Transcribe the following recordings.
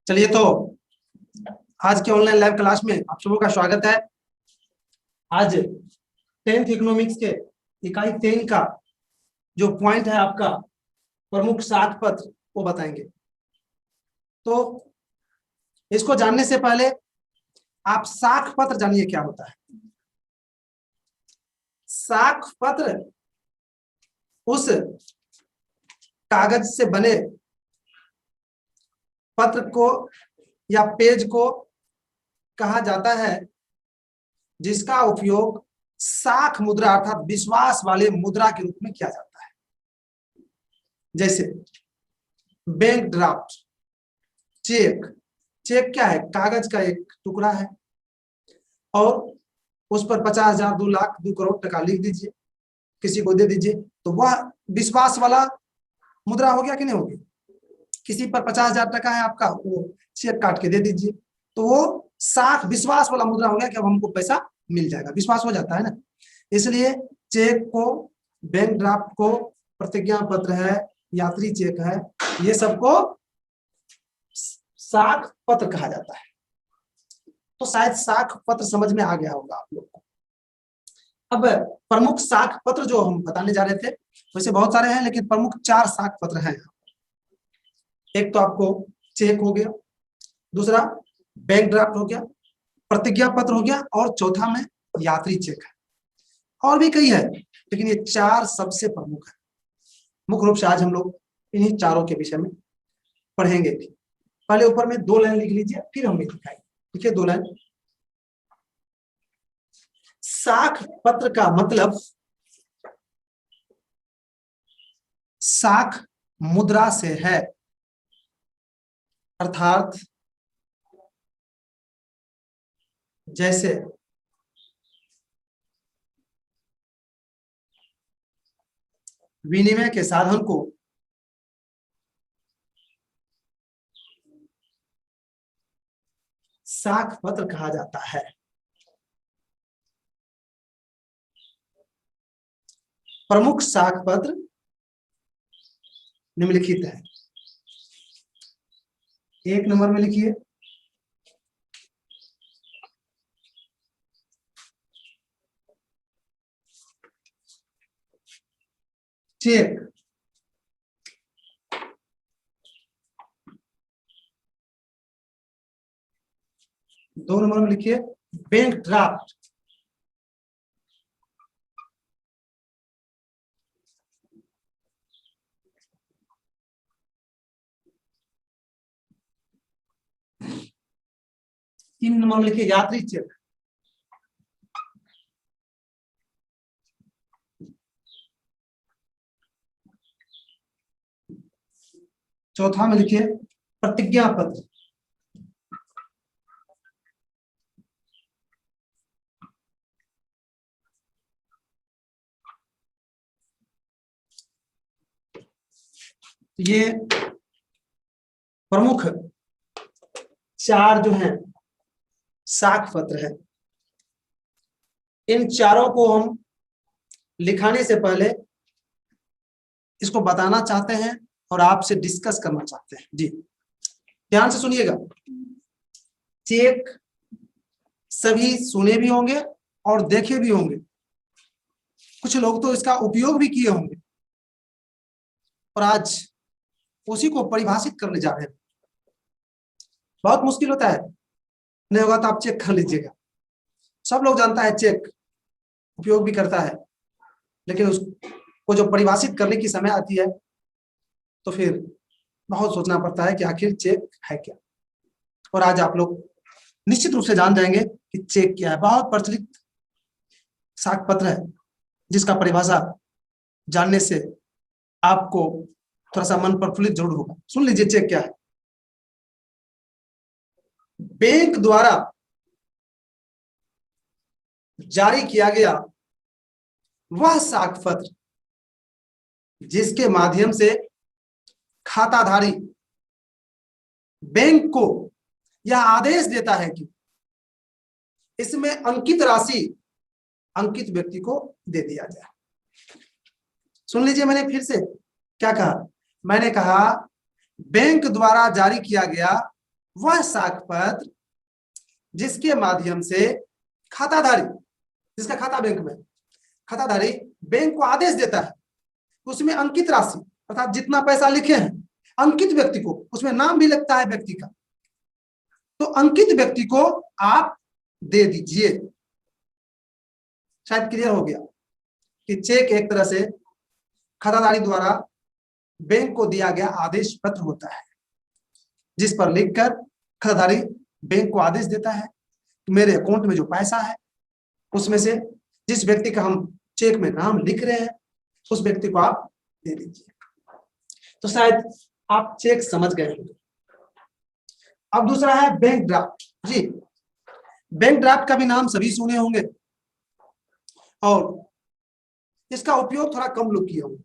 चलिए तो आज के ऑनलाइन लाइव क्लास में आप सबों का स्वागत है। आज 10th इकोनॉमिक्स के इकाई 3 का जो पॉइंट है आपका प्रमुख साख पत्र वो बताएंगे। तो इसको जानने से पहले आप साख पत्र जानिए क्या होता है। साख पत्र उस कागज से बने पत्र को या पेज को कहा जाता है जिसका उपयोग साख मुद्रा अर्थात विश्वास वाले मुद्रा के रूप में किया जाता है। जैसे बैंक ड्राफ्ट, चेक। चेक क्या है? कागज का एक टुकड़ा है और उस पर 50,000, 2 लाख, 2 करोड़ टका लिख दीजिए, किसी को दे दीजिए, तो वह विश्वास वाला मुद्रा हो गया कि नहीं होगी। किसी पर 50,000 टका है आपका, वो चेक काट के दे दीजिए, तो वो साख विश्वास वाला मुद्रा हो गया कि अब हमको पैसा मिल जाएगा, विश्वास हो जाता है ना। इसलिए चेक को, बैंक ड्राफ्ट को, प्रतिज्ञा पत्र है, यात्री चेक है, ये सबको साख पत्र कहा जाता है। तो शायद साख पत्र समझ में आ गया होगा आप लोग को। अब प्रमुख साख पत्र जो हम बताने जा रहे थे, वैसे बहुत सारे हैं लेकिन प्रमुख 4 साख पत्र हैं। एक तो आपको चेक हो गया, दूसरा बैंक ड्राफ्ट हो गया, प्रतिज्ञा पत्र हो गया, और चौथा में यात्री चेक है। और भी कई है लेकिन ये 4 सबसे प्रमुख है। मुख्य रूप से आज हम लोग इन्हीं चारों के विषय में पढ़ेंगे। पहले ऊपर में 2 लाइन लिख लीजिए, फिर हम दिखाएंगे। ठीक है, 2 लाइन। साख पत्र का मतलब साख मुद्रा से है, अर्थात जैसे विनिमय के साधन को साख पत्र कहा जाता है। प्रमुख साख पत्र निम्नलिखित है। 1 नंबर में लिखिए चेक, 2 नंबर में लिखिए बैंक ड्राफ्ट, 3 नंबर में लिखिए यात्री चेक, 4था में लिखिए प्रतिज्ञा पत्र, ये प्रमुख 4 जो हैं साख पत्र है। इन चारों को हम लिखाने से पहले इसको बताना चाहते हैं और आपसे डिस्कस करना चाहते हैं। जी ध्यान से सुनिएगा। चेक सभी सुने भी होंगे और देखे भी होंगे, कुछ लोग तो इसका उपयोग भी किए होंगे, और आज उसी को परिभाषित करने जा रहे हैं। बहुत मुश्किल होता है, नहीं होगा तो आप चेक कर लीजिएगा। सब लोग जानता है चेक, उपयोग भी करता है, लेकिन उसको जो परिभाषित करने की समय आती है तो फिर बहुत सोचना पड़ता है कि आखिर चेक है क्या। और आज आप लोग निश्चित रूप से जान जाएंगे कि चेक क्या है। बहुत प्रचलित साख पत्र है जिसका परिभाषा जानने से आपको थोड़ा सा मन प्रफुल्लित जरूर होगा। सुन लीजिए चेक क्या है। बैंक द्वारा जारी किया गया वह साख पत्र जिसके माध्यम से खाताधारी बैंक को यह आदेश देता है कि इसमें अंकित राशि अंकित व्यक्ति को दे दिया जाए। सुन लीजिए, मैंने फिर से क्या कहा। मैंने कहा बैंक द्वारा जारी किया गया वह साख पत्र जिसके माध्यम से खाताधारी, जिसका खाता बैंक में, खाताधारी बैंक को आदेश देता है, उसमें अंकित राशि अर्थात जितना पैसा लिखे हैं अंकित व्यक्ति को, उसमें नाम भी लगता है व्यक्ति का, तो अंकित व्यक्ति को आप दे दीजिए। शायद क्लियर हो गया कि चेक एक तरह से खाताधारी द्वारा बैंक को दिया गया आदेश पत्र होता है, जिस पर लिखकर खाताधारी बैंक को आदेश देता है कि मेरे अकाउंट में जो पैसा है उसमें से जिस व्यक्ति का हम चेक में नाम लिख रहे हैं उस व्यक्ति को आप दे दीजिए। तो शायद आप चेक समझ गए होंगे। अब दूसरा है बैंक ड्राफ्ट। जी, बैंक ड्राफ्ट का भी नाम सभी सुने होंगे और इसका उपयोग थोड़ा कम लोग किए होंगे।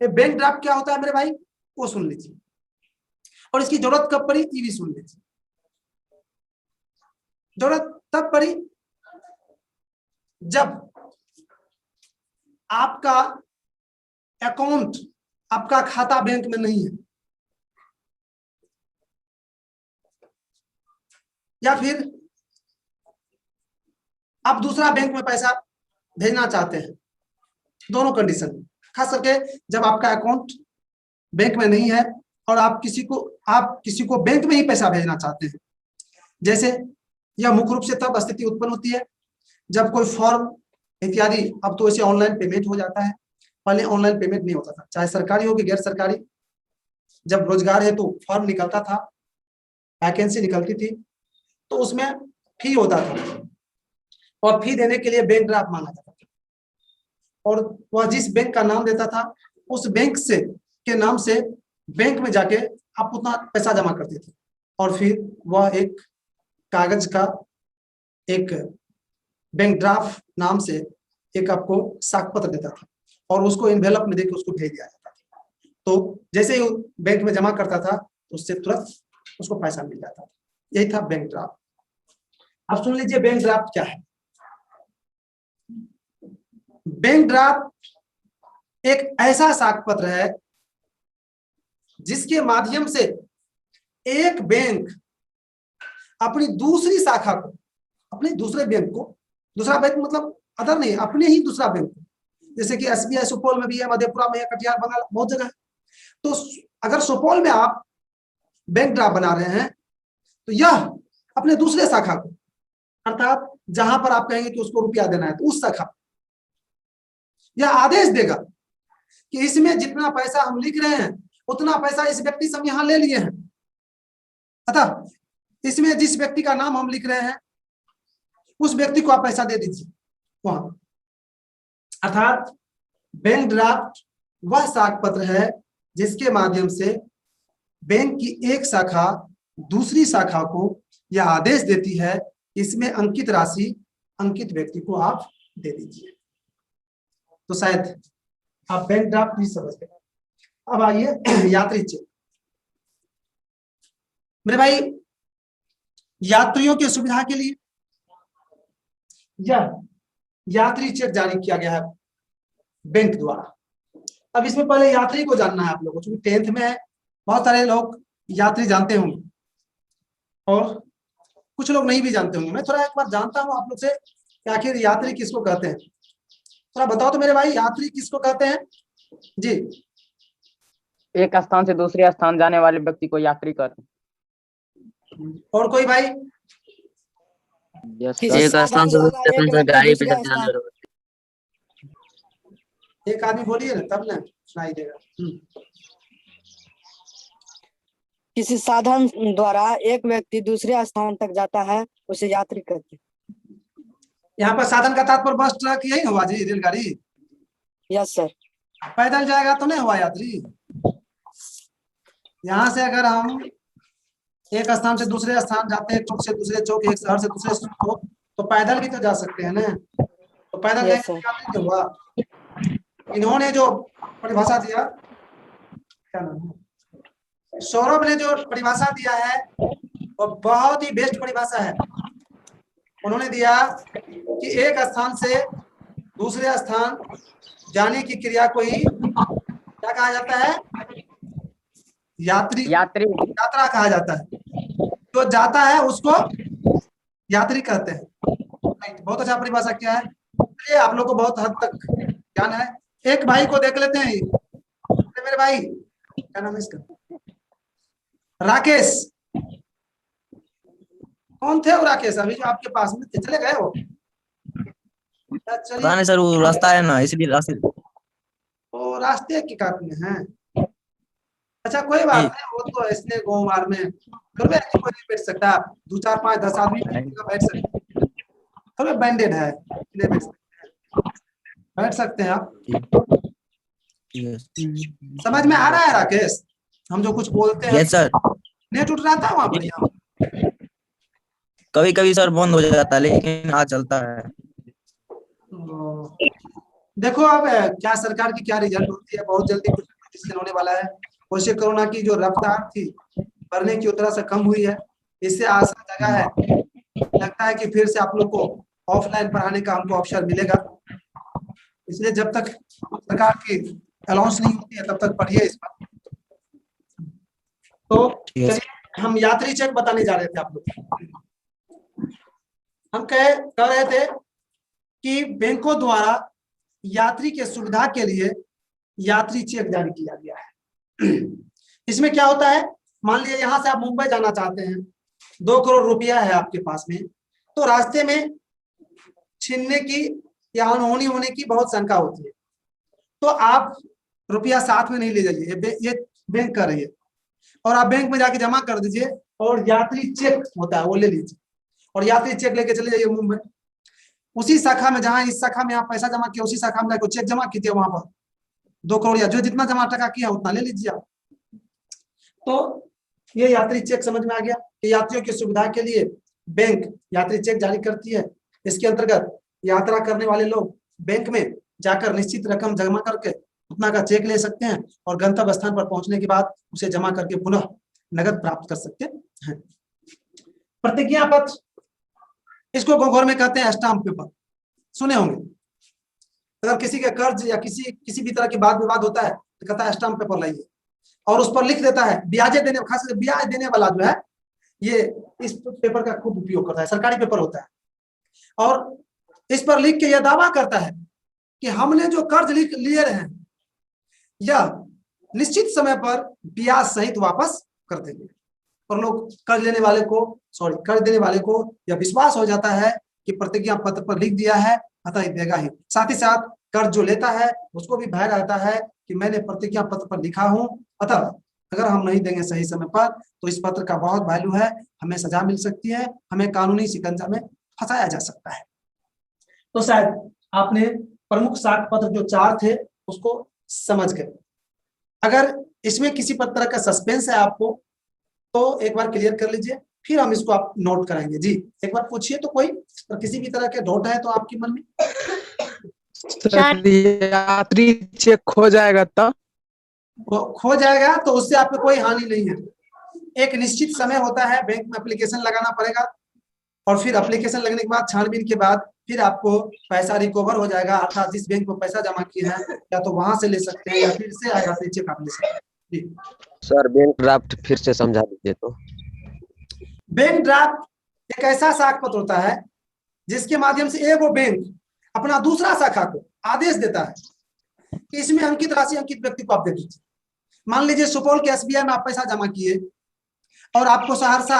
बैंक ड्राफ्ट क्या होता है मेरे भाई, वो सुन लीजिए, और इसकी जरूरत कब पड़ी ये भी सुन लीजिए। जरूरत तब पड़ी जब आपका अकाउंट, आपका खाता बैंक में नहीं है, या फिर आप दूसरा बैंक में पैसा भेजना चाहते हैं। दोनों कंडीशन में, खास करके जब आपका अकाउंट बैंक में नहीं है और आप किसी को बैंक में ही पैसा भेजना चाहते हैं। जैसे यह मुख्य रूप से तब स्थिति उत्पन्न होती है जब कोई फॉर्म इत्यादि, अब तो ऐसे ऑनलाइन पेमेंट हो जाता है, पहले ऑनलाइन पेमेंट नहीं होता था, चाहे सरकारी हो कि गैर सरकारी। जब रोजगार है तो फॉर्म निकलता था, वैकेंसी निकलती थी, तो उसमें फी होता था और फी देने के लिए बैंक ड्राफ्ट मांगा जाता था, और वह जिस बैंक का नाम देता था उस बैंक से के नाम से बैंक में जाके आप उतना पैसा जमा करते थे, और फिर वह एक कागज का एक बैंक ड्राफ्ट नाम से एक आपको साख पत्र देता था, और उसको एनवेलप में देके उसको भेज दिया जाता था। तो जैसे ही बैंक में जमा करता था उससे तुरंत उसको पैसा मिल जाता था। यही था बैंक ड्राफ्ट। अब सुन लीजिए बैंक ड्राफ्ट क्या है। बैंक ड्राफ्ट एक ऐसा साख पत्र है जिसके माध्यम से एक बैंक अपनी दूसरी शाखा को, अपने दूसरे बैंक को, दूसरा बैंक मतलब अदर नहीं, अपने ही दूसरा बैंक को, जैसे कि एसबीआई सुपौल में भी है, मधेपुरा में है, कटिहार, बंगाल, बहुत जगह है। तो अगर सुपौल में आप बैंक ड्राफ्ट बना रहे हैं तो यह अपने दूसरे शाखा को, अर्थात जहां पर आप कहेंगे कि उसको रुपया देना है, तो उस शाखा यह आदेश देगा कि इसमें जितना पैसा हम लिख रहे हैं उतना पैसा इस व्यक्ति से हम यहां ले लिए हैं, अतः इसमें जिस व्यक्ति का नाम हम लिख रहे हैं उस व्यक्ति को आप पैसा दे दीजिए वहां। अर्थात बैंक ड्राफ्ट वह साख पत्र है जिसके माध्यम से बैंक की एक शाखा दूसरी शाखा को यह आदेश देती है, इसमें अंकित राशि अंकित व्यक्ति को आप दे दीजिए। तो शायद आप बैंक ड्राफ्ट नहीं समझ गए। अब आइए यात्री चेक। मेरे भाई, यात्रियों की सुविधा के लिए यह यात्री चेक जारी किया गया है बैंक द्वारा। अब इसमें पहले यात्री को जानना है आप लोगों को, क्योंकि 10th में है, बहुत सारे लोग यात्री जानते होंगे और कुछ लोग नहीं भी जानते होंगे। मैं थोड़ा एक बार जानता हूं आप लोग से कि आखिर यात्री किसको कहते हैं। थोड़ा बताओ तो मेरे भाई, यात्री किसको कहते हैं? जी, एक स्थान से दूसरे स्थान जाने वाले व्यक्ति को यात्री कहते हैं। और कोई भाई? एक स्थान से दूसरे स्थान से गाड़ी पे जाने वाले। एक आदमी बोलिए ना, तब ना सुनाई देगा। किसी साधन द्वारा एक व्यक्ति दूसरे स्थान तक जाता है उसे यात्री कहते हैं। यहाँ पर साधन का तात्पर्य बस, ट्रक यही हुआ जी, रेलगाड़ी? Yes sir. पैदल जाएगा तो नहीं हुआ यात्री। यहाँ से अगर हम एक स्थान से दूसरे स्थान जाते हैं, चौक से दूसरे चौक, एक शहर से दूसरे चौक, तो पैदल भी तो जा सकते हैं ना। तो पैदल नहीं हुआ। इन्होंने जो परिभाषा दिया, क्या नाम है, सौरभ ने जो परिभाषा दिया है वो बहुत ही बेस्ट परिभाषा है। उन्होंने दिया कि एक स्थान से दूसरे स्थान जाने की क्रिया को ही क्या कहा जाता है? यात्री यात्री यात्रा कहा जाता है, जो जाता है उसको यात्री कहते हैं। राइट, बहुत अच्छा परिभाषा किया है। चलिए आप लोग को बहुत हद तक ज्ञान है। एक भाई को देख लेते हैं, मेरे भाई क्या नाम है इसका, राकेश। कौन थे वो राकेश, अभी जो आपके पास में थे, चले गए वो? पता चलिए, नहीं सर, वो रास्ता है ना, इसलिए रास्ते। वो रास्ते के काट में हैं। अच्छा कोई बात नहीं, वो तो ऐसे गोमार में थोड़े कोई नहीं बैठ सकता। 2 4 5 10 आदमी बैठ सकते हैं, थोड़े बैंडेड है, नहीं बैठ सकते हैं आप। समझ में आ रहा है राकेश, हम जो कुछ बोलते हैं? Yes sir. नेट उठ रहा था वहां पर यहाँ? कभी कभी सर बंद हो जाता है, लेकिन आज चलता है। देखो अब क्या सरकार की क्या रिजल्ट होती है, बहुत जल्दी कुछ डिसीजन होने वाला है। वैसे कोरोना की जो रफ्तार थी बढ़ने की उस तरह से कम हुई है, इससे आशा जगह है। लगता है कि फिर से आप लोग को ऑफलाइन पढ़ाने का हमको अवसर मिलेगा, इसलिए जब तक सरकार की अनाउंस नहीं होती है तब तक पढ़िए इस पर। तो चलिए हम यात्री चेक बताने जा रहे थे आप लोग। हम कह रहे थे कि बैंकों द्वारा यात्री के सुविधा के लिए यात्री चेक जारी किया गया है। इसमें क्या होता है, मान लीजिए यहाँ से आप मुंबई जाना चाहते हैं, 2 करोड़ रुपया है आपके पास में, तो रास्ते में छीनने की या अनहोनी होने की बहुत शंका होती है, तो आप रुपया साथ में नहीं ले जाइए, ये बैंक कर रही है, और आप बैंक में जाके जमा कर दीजिए, और यात्री चेक होता है वो ले लीजिए, और यात्री चेक लेके चले जाइए मुंबई। उसी शाखा में, जहां इस शाखा में आप पैसा जमा किया, उसी शाखा में जाकर चेक जमा कीजिए, वहां पर 2 करोड़ या जो जितना जमा टका किया उतना ले लीजिए आप। तो ये यात्री चेक समझ में आ गया कि यात्रियों की सुविधा के लिए बैंक यात्री चेक जारी करती है। इसके अंतर्गत यात्रा करने वाले लोग बैंक में जाकर निश्चित रकम जमा करके उतना का चेक ले सकते हैं, और गंतव्य स्थान पर पहुंचने के बाद उसे जमा करके पुनः नगद प्राप्त कर सकते हैं। प्रतिज्ञा पत्र, इसको गोगोर में कहते हैं स्टाम्प पेपर, सुने होंगे। अगर किसी के कर्ज या किसी भी तरह की बात विवाद होता है तो कहता है स्टाम्प पेपर लाइए, और उस पर लिख देता है ब्याजें देने, खासकर ब्याज देने वाला जो है ये इस पेपर का खूब उपयोग करता है, सरकारी पेपर होता है, और इस पर लिख के यह दावा करता है कि हमने जो कर्ज लिए हैं यह निश्चित समय पर ब्याज सहित वापस कर देंगे। और लोग कर्ज देने वाले को यह विश्वास हो जाता है कि प्रतिज्ञा पत्र पर लिख दिया है अतः ही देगा ही। साथ ही साथ कर्ज जो लेता है उसको भी भय रहता है कि मैंने प्रतिज्ञा पत्र पर लिखा हूं, अतः अगर हम नहीं देंगे सही समय पर तो इस पत्र का बहुत वैल्यू है, हमें सजा मिल सकती है, हमें कानूनी शिकंजा में फंसाया जा सकता है। तो शायद आपने प्रमुख साख पत्र जो 4 थे उसको समझ गए। अगर इसमें किसी तरह का सस्पेंस है आपको तो एक बार क्लियर कर लीजिए, फिर हम इसको आप नोट कराएंगे। जी एक बार पूछिए, तो कोई किसी भी तरह के डाउट है तो आपके मन में? यात्री चेक खो जाएगा तो? खो जाएगा तो उससे आपको कोई हानि नहीं है। एक निश्चित समय होता है, बैंक में एप्लीकेशन लगाना पड़ेगा, और फिर एप्लीकेशन लगने के बाद छानबीन के बाद फिर आपको पैसा रिकवर हो जाएगा, अर्थात जिस बैंक में पैसा जमा किए हैं या तो वहां से ले सकते हैं या फिर से आएगा चेक आप ले सकते हैं। जी सर बैंक ड्राफ्ट फिर से समझा दीजिए तो। बैंक ड्राफ्ट एक ऐसा साख पत्र होता है जिसके माध्यम से एक वो बैंक अपना दूसरा शाखा को आदेश देता है कि इसमें अंकित राशि अंकित व्यक्ति को आप दे दीजिए। मान लीजिए सुपौल के एसबीआई में आप पैसा जमा किए और आपको सहरसा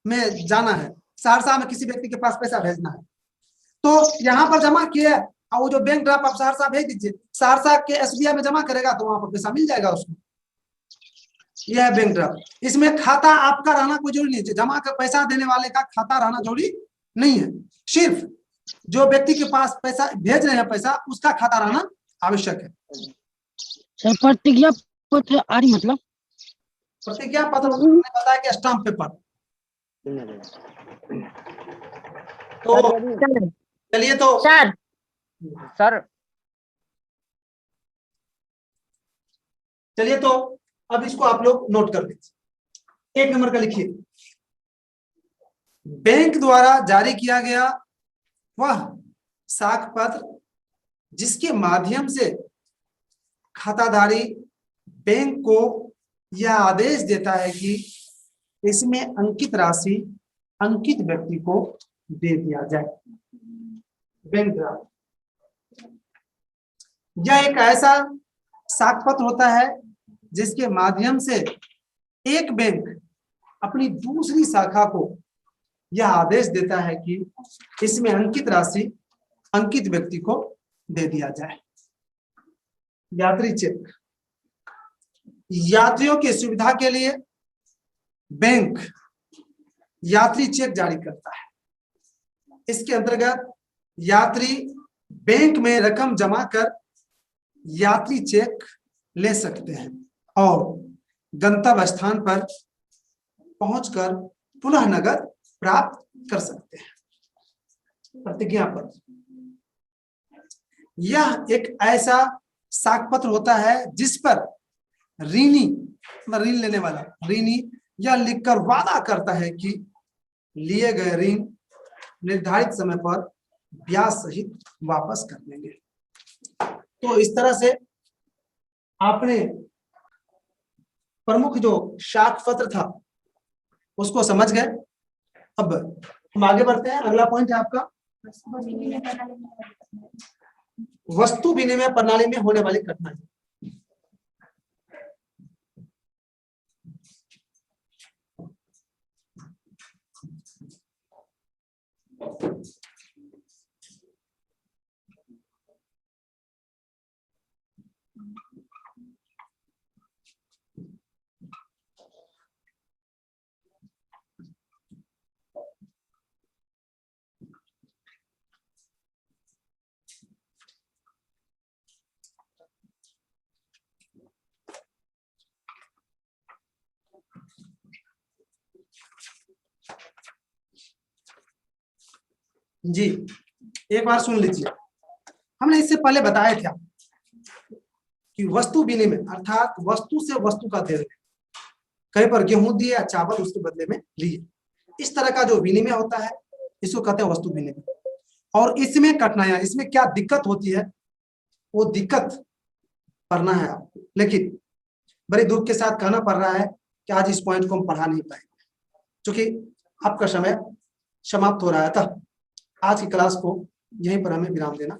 में जाना है, सहरसा में किसी व्यक्ति के पास पैसा भेजना है, तो यहाँ पर जमा किया और वो जो बैंक ड्राफ्ट आप सहरसा भेज दीजिए, सहरसा के एसबीआई में जमा करेगा तो वहां पर पैसा मिल जाएगा उसको। यह है बैंक ड्राफ्ट। इसमें खाता आपका रहना कोई जरूरी नहीं है, जमा कर पैसा देने वाले का खाता रहना जरूरी नहीं है, सिर्फ जो व्यक्ति के पास पैसा भेज रहे हैं पैसा उसका खाता रहना आवश्यक है। सर प्रतिज्ञा पत्र आदि मतलब? प्रतिज्ञा पत्र ने बताया कि स्टाम्प पेपर। तो चलिए तो सर चलिए तो अब इसको आप लोग नोट कर लीजिए। 1 नंबर का लिखिए, बैंक द्वारा जारी किया गया वह साख पत्र जिसके माध्यम से खाताधारी बैंक को यह आदेश देता है कि इसमें अंकित राशि अंकित व्यक्ति को दे दिया जाए। बैंक ड्राफ्ट यह एक ऐसा साक्ष्यपत्र होता है जिसके माध्यम से एक बैंक अपनी दूसरी शाखा को यह आदेश देता है कि इसमें अंकित राशि अंकित व्यक्ति को दे दिया जाए। यात्री चेक, यात्रियों की सुविधा के लिए बैंक यात्री चेक जारी करता है। इसके अंतर्गत यात्री बैंक में रकम जमा कर यात्री चेक ले सकते हैं और गंतव्य स्थान पर पहुंचकर पुनः नगद प्राप्त कर सकते हैं। प्रतिज्ञा पत्र, यह एक ऐसा साक्ष्यपत्र होता है जिस पर ऋणी, ऋण लेने वाला ऋणी यह लिखकर वादा करता है कि लिए गए ऋण निर्धारित समय पर ब्याज सहित वापस कर देंगे। तो इस तरह से आपने प्रमुख जो साक्ष्य पत्र था उसको समझ गए। अब हम आगे बढ़ते हैं। अगला पॉइंट है आपका वस्तु विनिमय प्रणाली में होने वाली घटनाएं। जी एक बार सुन लीजिए, हमने इससे पहले बताया था कि वस्तु विनिमय अर्थात वस्तु से वस्तु का देना, कहीं पर गेहूं दिए या चावल उसके बदले में लिए, इस तरह का जो विनिमय होता है इसको कहते हैं वस्तु विनिमय। और इसमें कठिनाइयां, इसमें क्या दिक्कत होती है वो दिक्कत पढ़ना है आपको, लेकिन बड़े दुख के साथ कहना पड़ रहा है कि आज इस पॉइंट को हम पढ़ा नहीं पाएंगे क्योंकि आपका समय समाप्त हो रहा था। आज की क्लास को यहीं पर हमें विराम देना